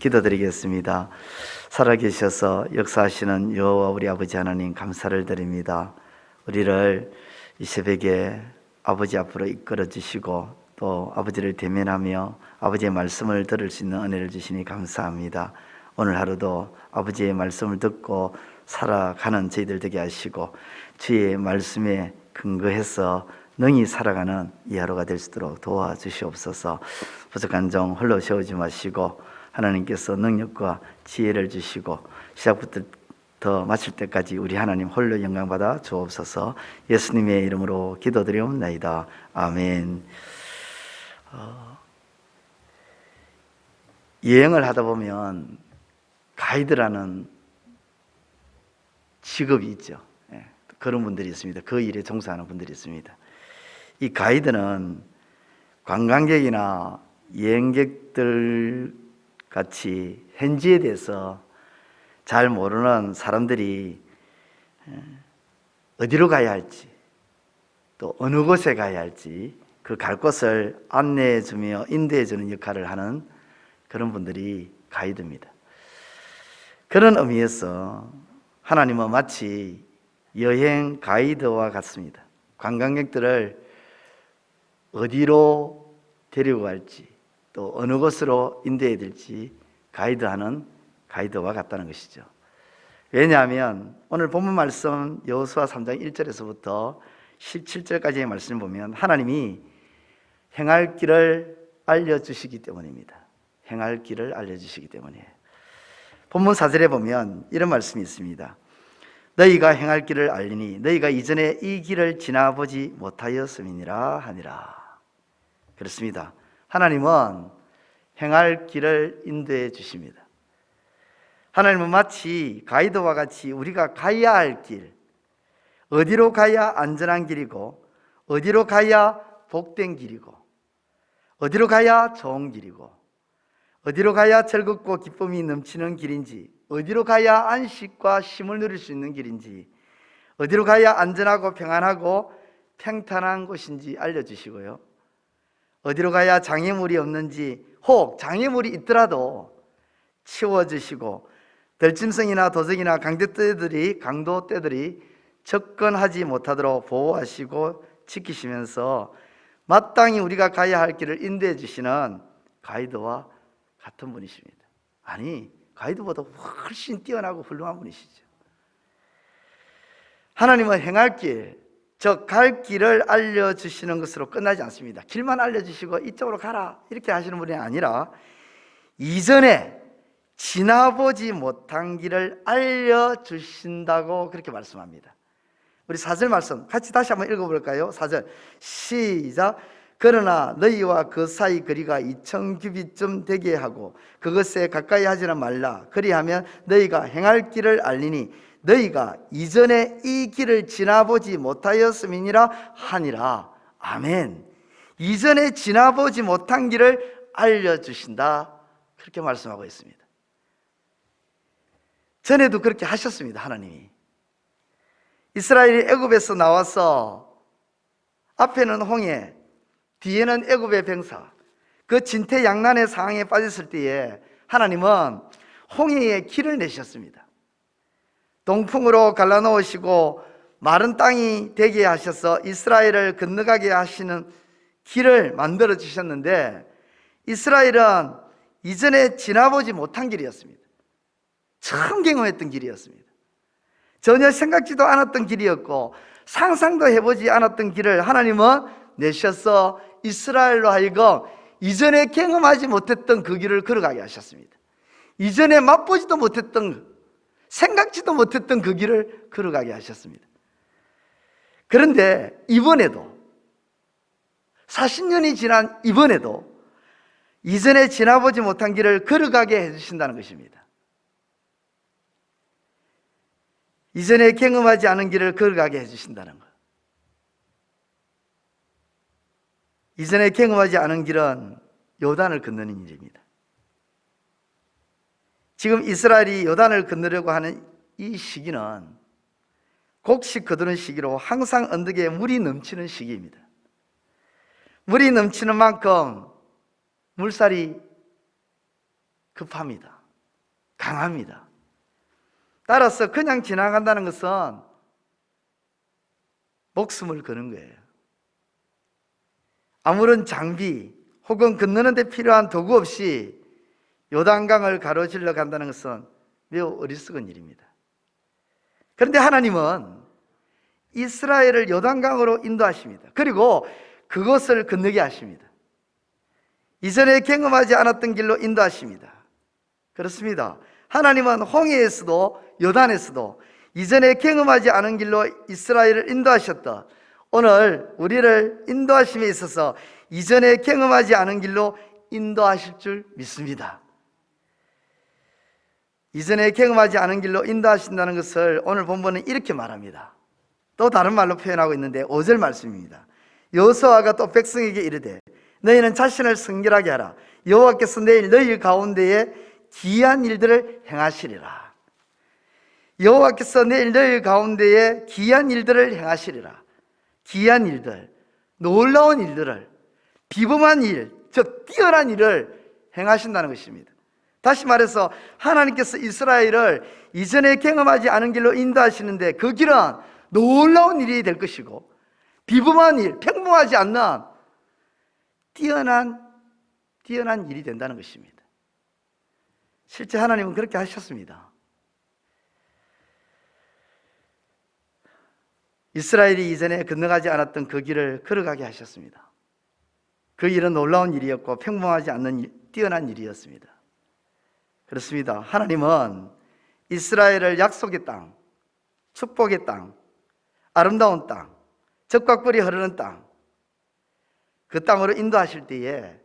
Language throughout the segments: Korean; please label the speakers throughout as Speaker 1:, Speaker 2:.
Speaker 1: 기도드리겠습니다. 살아계셔서 역사하시는 여호와 우리 아버지 하나님 감사를 드립니다. 우리를 이 새벽에 아버지 앞으로 이끌어 주시고 또 아버지를 대면하며 아버지의 말씀을 들을 수 있는 은혜를 주시니 감사합니다. 오늘 하루도 아버지의 말씀을 듣고 살아가는 저희들 되게 하시고 주의 말씀에 근거해서 능히 살아가는 이 하루가 될 수 있도록 도와주시옵소서. 부족한 종 홀로 세우지 마시고 하나님께서 능력과 지혜를 주시고 시작부터 마칠 때까지 우리 하나님 홀로 영광받아 주옵소서. 예수님의 이름으로 기도드리옵나이다. 아멘. 여행을 하다 보면 가이드라는 직업이 있죠. 그런 분들이 있습니다. 그 일에 종사하는 분들이 있습니다. 이 가이드는 관광객이나 여행객들 같이 현지에 대해서 잘 모르는 사람들이 어디로 가야 할지 또 어느 곳에 가야 할지 그 갈 곳을 안내해주며 인도해주는 역할을 하는 그런 분들이 가이드입니다. 그런 의미에서 하나님은 마치 여행 가이드와 같습니다. 관광객들을 어디로 데리고 갈지 또 어느 곳으로 인도해야 될지 가이드하는 가이드와 같다는 것이죠. 왜냐하면 오늘 본문 말씀 여호수아 3장 1절에서부터 17절까지의 말씀을 보면 하나님이 행할 길을 알려주시기 때문입니다. 행할 길을 알려주시기 때문이에요. 본문 4절에 보면 이런 말씀이 있습니다. 너희가 행할 길을 알리니 너희가 이전에 이 길을 지나보지 못하였음이니라 하니라. 그렇습니다. 하나님은 행할 길을 인도해 주십니다. 하나님은 마치 가이드와 같이 우리가 가야 할 길, 어디로 가야 안전한 길이고 어디로 가야 복된 길이고 어디로 가야 좋은 길이고 어디로 가야 즐겁고 기쁨이 넘치는 길인지 어디로 가야 안식과 쉼을 누릴 수 있는 길인지 어디로 가야 안전하고 평안하고 평탄한 곳인지 알려주시고요, 어디로 가야 장애물이 없는지 혹 장애물이 있더라도 치워주시고 들짐승이나 도적이나 강도떼들이 접근하지 못하도록 보호하시고 지키시면서 마땅히 우리가 가야 할 길을 인도해 주시는 가이드와 같은 분이십니다. 아니, 가이드보다 훨씬 뛰어나고 훌륭한 분이시죠. 하나님은 행할 길, 즉 갈 길을 알려주시는 것으로 끝나지 않습니다. 길만 알려주시고 이쪽으로 가라 이렇게 하시는 분이 아니라 이전에 지나보지 못한 길을 알려주신다고 그렇게 말씀합니다. 우리 4절 말씀 같이 다시 한번 읽어볼까요? 4절 시작. 그러나 너희와 그 사이 거리가 2000규빗쯤 되게 하고 그것에 가까이 하지는 말라. 그리하면 너희가 행할 길을 알리니 너희가 이전에 이 길을 지나보지 못하였음이니라 하니라. 아멘. 이전에 지나보지 못한 길을 알려주신다 그렇게 말씀하고 있습니다. 전에도 그렇게 하셨습니다. 하나님이 이스라엘이 애굽에서 나와서 앞에는 홍해, 뒤에는 애굽의 병사, 그 진퇴양난의 상황에 빠졌을 때에 하나님은 홍해에 길을 내셨습니다. 동풍으로 갈라놓으시고 마른 땅이 되게 하셔서 이스라엘을 건너가게 하시는 길을 만들어 주셨는데 이스라엘은 이전에 지나보지 못한 길이었습니다. 처음 경험했던 길이었습니다. 전혀 생각지도 않았던 길이었고 상상도 해보지 않았던 길을 하나님은 내셔서 이스라엘로 하여금 이전에 경험하지 못했던 그 길을 걸어가게 하셨습니다. 이전에 맛보지도 못했던, 생각지도 못했던 그 길을 걸어가게 하셨습니다. 그런데 이번에도 40년이 지난 이번에도 이전에 지나보지 못한 길을 걸어가게 해주신다는 것입니다. 이전에 경험하지 않은 길을 걸어가게 해주신다는 것. 이전에 경험하지 않은 길은 요단을 건너는 일입니다. 지금 이스라엘이 요단을 건너려고 하는 이 시기는 곡식 거두는 시기로 항상 언덕에 물이 넘치는 시기입니다. 물이 넘치는 만큼 물살이 급합니다. 강합니다. 따라서 그냥 지나간다는 것은 목숨을 거는 거예요. 아무런 장비 혹은 건너는 데 필요한 도구 없이 요단강을 가로질러 간다는 것은 매우 어리석은 일입니다. 그런데 하나님은 이스라엘을 요단강으로 인도하십니다. 그리고 그것을 건너게 하십니다. 이전에 경험하지 않았던 길로 인도하십니다. 그렇습니다. 하나님은 홍해에서도 요단에서도 이전에 경험하지 않은 길로 이스라엘을 인도하셨다. 오늘 우리를 인도하심에 있어서 이전에 경험하지 않은 길로 인도하실 줄 믿습니다. 이전에 경험하지 않은 길로 인도하신다는 것을 오늘 본문은 이렇게 말합니다. 또 다른 말로 표현하고 있는데 5절 말씀입니다. 여호수아가 또 백성에게 이르되 너희는 자신을 성결하게 하라. 여호와께서 내일 너희 가운데에 기이한 일들을 행하시리라. 여호와께서 내일 너희 가운데에 기이한 일들을 행하시리라. 기이한 일들, 놀라운 일들을, 비범한 일, 즉 뛰어난 일을 행하신다는 것입니다. 다시 말해서 하나님께서 이스라엘을 이전에 경험하지 않은 길로 인도하시는데 그 길은 놀라운 일이 될 것이고 비범한 일, 평범하지 않는 뛰어난 일이 된다는 것입니다. 실제 하나님은 그렇게 하셨습니다. 이스라엘이 이전에 건너가지 않았던 그 길을 걸어가게 하셨습니다. 그 일은 놀라운 일이었고 평범하지 않는 뛰어난 일이었습니다. 그렇습니다. 하나님은 이스라엘을 약속의 땅, 축복의 땅, 아름다운 땅, 젖과 꿀이 흐르는 땅, 그 땅으로 인도하실 때에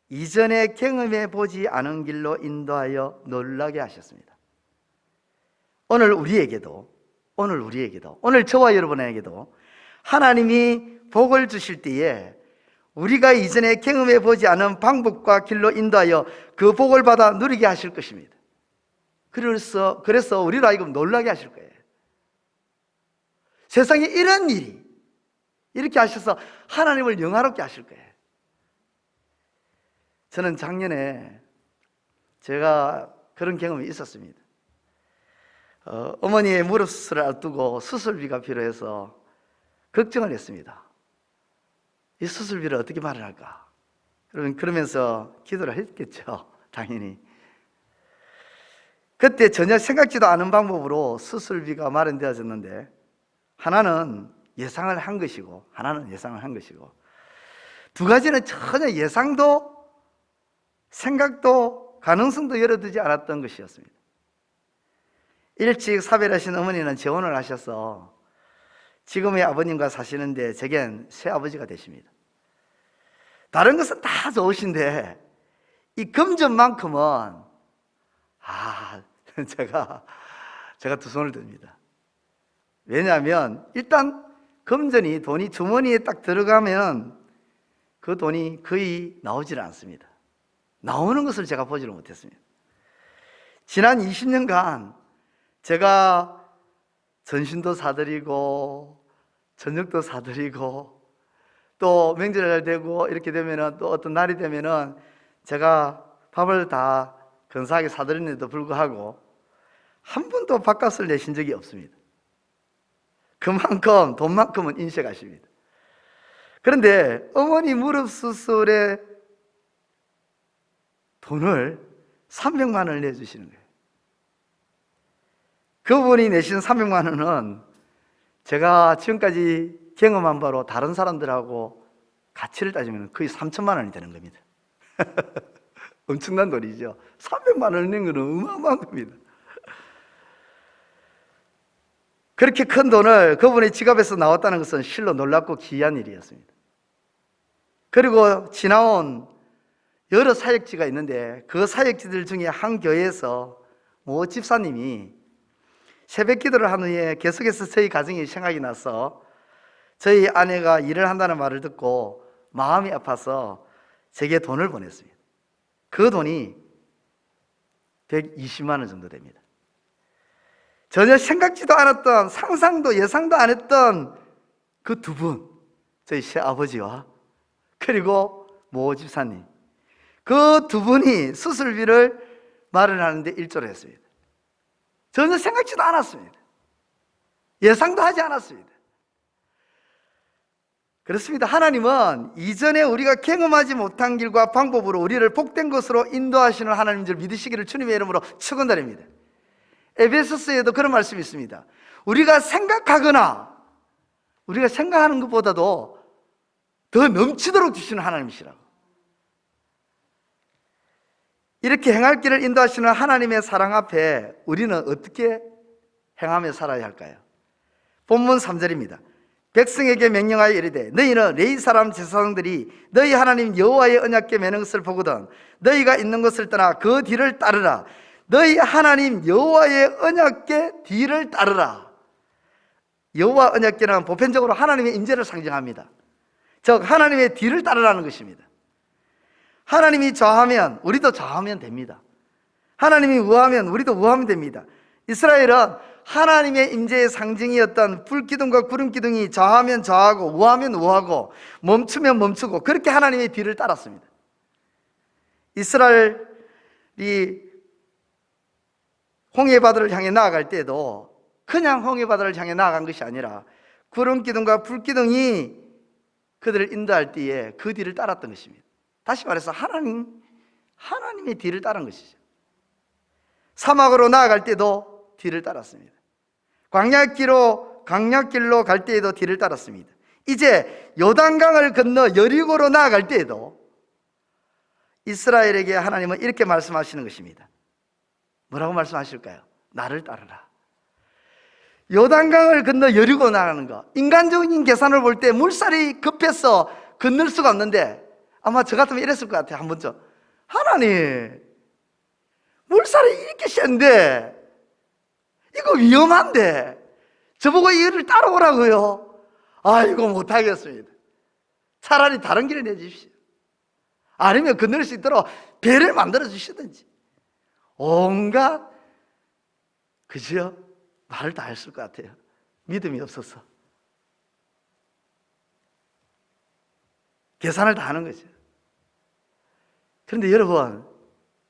Speaker 1: 이전에 경험해 보지 않은 길로 인도하여 놀라게 하셨습니다. 오늘 우리에게도 오늘 저와 여러분에게도 하나님이 복을 주실 때에 우리가 이전에 경험해 보지 않은 방법과 길로 인도하여 그 복을 받아 누리게 하실 것입니다. 그래서 우리로 하여금 놀라게 하실 거예요. 세상에 이런 일이 이렇게 하셔서 하나님을 영화롭게 하실 거예요. 저는 작년에 제가 그런 경험이 있었습니다. 어머니의 무릎 수술을 앞두고 수술비가 필요해서 걱정을 했습니다. 이 수술비를 어떻게 마련할까? 그러면서 기도를 했겠죠, 당연히. 그때 전혀 생각지도 않은 방법으로 수술비가 마련되어졌는데 하나는 예상을 한 것이고 두 가지는 전혀 예상도 생각도 가능성도 열어두지 않았던 것이었습니다. 일찍 사별하신 어머니는 재혼을 하셔서 지금의 아버님과 사시는데 제겐 새아버지가 되십니다. 다른 것은 다 좋으신데 이 금전만큼은 제가 두 손을 듭니다. 왜냐하면 일단 금전이 돈이 주머니에 딱 들어가면 그 돈이 거의 나오질 않습니다. 나오는 것을 제가 보지를 못했습니다. 지난 20년간 제가 전신도 사드리고 저녁도 사드리고 또 명절날 되고 이렇게 되면은 또 어떤 날이 되면은 제가 밥을 다 근사하게 사드리는데도 불구하고 한 번도 밥값을 내신 적이 없습니다. 그만큼 돈만큼은 인색하십니다. 그런데 어머니 무릎 수술에 돈을 300만 원을 내주시는 거예요. 그분이 내신 300만 원은 제가 지금까지 경험한 바로 다른 사람들하고 가치를 따지면 거의 3천만 원이 되는 겁니다. 엄청난 돈이죠. 300만 원을 낸 것은 어마어마한 겁니다. 그렇게 큰 돈을 그분의 지갑에서 나왔다는 것은 실로 놀랍고 기이한 일이었습니다. 그리고 지나온 여러 사역지가 있는데 그 사역지들 중에 한 교회에서 모 집사님이 새벽 기도를 한 후에 계속해서 저희 가정이 생각이 나서 저희 아내가 일을 한다는 말을 듣고 마음이 아파서 제게 돈을 보냈습니다. 그 돈이 120만 원 정도 됩니다. 전혀 생각지도 않았던, 상상도 예상도 안 했던 그 두 분, 저희 시아버지와 그리고 모 집사님, 그 두 분이 수술비를 말을 하는데 1조를 했습니다. 전혀 생각지도 않았습니다. 예상도 하지 않았습니다. 그렇습니다. 하나님은 이전에 우리가 경험하지 못한 길과 방법으로 우리를 복된 것으로 인도하시는 하나님인 줄 믿으시기를 주님의 이름으로 축원드립니다. 에베소서에도 그런 말씀이 있습니다. 우리가 생각하거나 우리가 생각하는 것보다도 더 넘치도록 주시는 하나님이시라고. 이렇게 행할 길을 인도하시는 하나님의 사랑 앞에 우리는 어떻게 행하며 살아야 할까요? 본문 3절입니다. 백성에게 명령하여 이르되 너희는 레위 사람 제사장들이 너희 하나님 여호와의 언약궤 매는 것을 보거든 너희가 있는 곳을 떠나 그 뒤를 따르라. 너희 하나님 여호와의 언약궤 뒤를 따르라. 여호와 언약궤는 보편적으로 하나님의 임재를 상징합니다. 즉 하나님의 뒤를 따르라는 것입니다. 하나님이 좌하면 우리도 좌하면 됩니다. 하나님이 우하면 우리도 우하면 됩니다. 이스라엘은 하나님의 임재의 상징이었던 불기둥과 구름기둥이 좌하면 좌하고 우하면 우하고 멈추면 멈추고 그렇게 하나님의 뒤를 따랐습니다. 이스라엘이 홍해바다를 향해 나아갈 때도 그냥 홍해바다를 향해 나아간 것이 아니라 구름기둥과 불기둥이 그들을 인도할 때에 그 뒤를 따랐던 것입니다. 다시 말해서 하나님의 뒤를 따른 것이죠. 사막으로 나아갈 때도 뒤를 따랐습니다. 광야길로 갈 때에도 뒤를 따랐습니다. 이제 요단강을 건너 여리고로 나아갈 때에도 이스라엘에게 하나님은 이렇게 말씀하시는 것입니다. 뭐라고 말씀하실까요? 나를 따르라. 요단강을 건너 여리고 나가는 거, 인간적인 계산을 볼 때 물살이 급해서 건널 수가 없는데 아마 저 같으면 이랬을 것 같아요. 한 번쯤 하나님 물살이 이렇게 센데 이거 위험한데 저보고 이거를 따라오라고요? 이거 못하겠습니다. 차라리 다른 길을 내주십시오. 아니면 건널 수 있도록 배를 만들어 주시든지 온갖 그죠? 말을 다 했을 것 같아요. 믿음이 없어서 계산을 다 하는 거죠. 그런데 여러분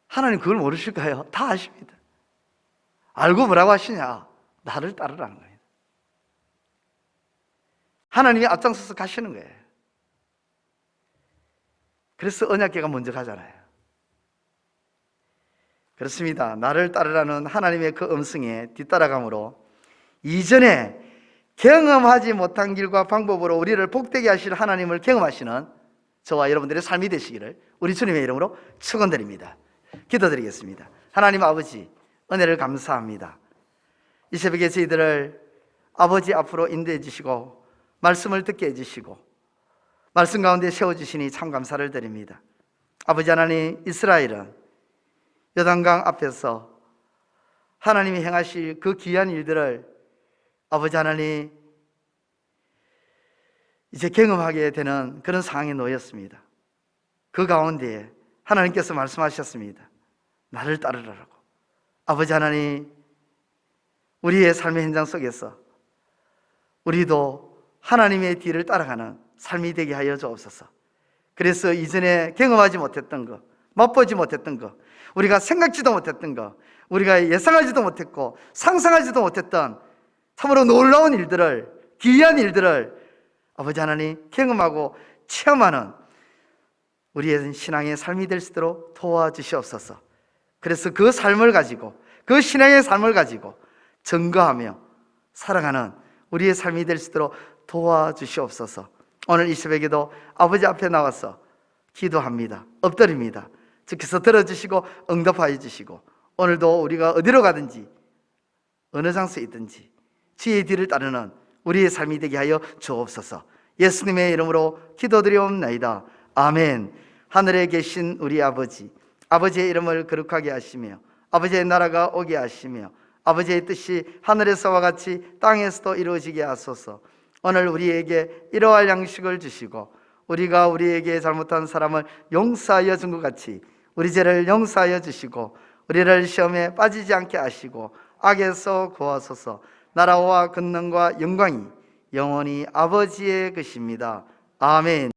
Speaker 1: 하나님 그걸 모르실까요? 다 아십니다. 알고 뭐라고 하시냐? 나를 따르라는 거예요. 하나님이 앞장서서 가시는 거예요. 그래서 언약궤가 먼저 가잖아요. 그렇습니다. 나를 따르라는 하나님의 그 음성에 뒤따라감으로 이전에 경험하지 못한 길과 방법으로 우리를 복되게 하실 하나님을 경험하시는 저와 여러분들의 삶이 되시기를 우리 주님의 이름으로 축원드립니다. 기도드리겠습니다. 하나님 아버지 은혜를 감사합니다. 이 새벽에 저희들을 아버지 앞으로 인도해 주시고 말씀을 듣게 해주시고 말씀 가운데 세워주시니 참 감사를 드립니다. 아버지 하나님, 이스라엘은 요단강 앞에서 하나님이 행하실 그 귀한 일들을 아버지 하나님 이제 경험하게 되는 그런 상황에 놓였습니다. 그 가운데 하나님께서 말씀하셨습니다. 나를 따르라고. 아버지 하나님, 우리의 삶의 현장 속에서 우리도 하나님의 뒤를 따라가는 삶이 되게 하여 주옵소서. 그래서 이전에 경험하지 못했던 것, 맛보지 못했던 것, 우리가 생각지도 못했던 것, 우리가 예상하지도 못했고 상상하지도 못했던 참으로 놀라운 일들을, 귀한 일들을 아버지 하나님 경험하고 체험하는 우리의 신앙의 삶이 될 수 있도록 도와주시옵소서. 그래서 그 삶을 가지고, 그 신앙의 삶을 가지고 증거하며 살아가는 우리의 삶이 될 수 있도록 도와주시옵소서. 오늘 이 새벽에도 아버지 앞에 나와서 기도합니다. 엎드립니다. 주께서 들어주시고 응답하여 주시고 오늘도 우리가 어디로 가든지 어느 장소에 있든지 주의 뒤를 따르는 우리의 삶이 되게 하여 주옵소서. 예수님의 이름으로 기도드리옵나이다. 아멘. 하늘에 계신 우리 아버지, 아버지의 이름을 거룩하게 하시며 아버지의 나라가 오게 하시며 아버지의 뜻이 하늘에서와 같이 땅에서도 이루어지게 하소서. 오늘 우리에게 일용할 양식을 주시고 우리가 우리에게 잘못한 사람을 용서하여 준 것 같이 우리 죄를 용서하여 주시고 우리를 시험에 빠지지 않게 하시고 악에서 구하소서. 나라와 권능과 영광이 영원히 아버지의 것입니다. 아멘.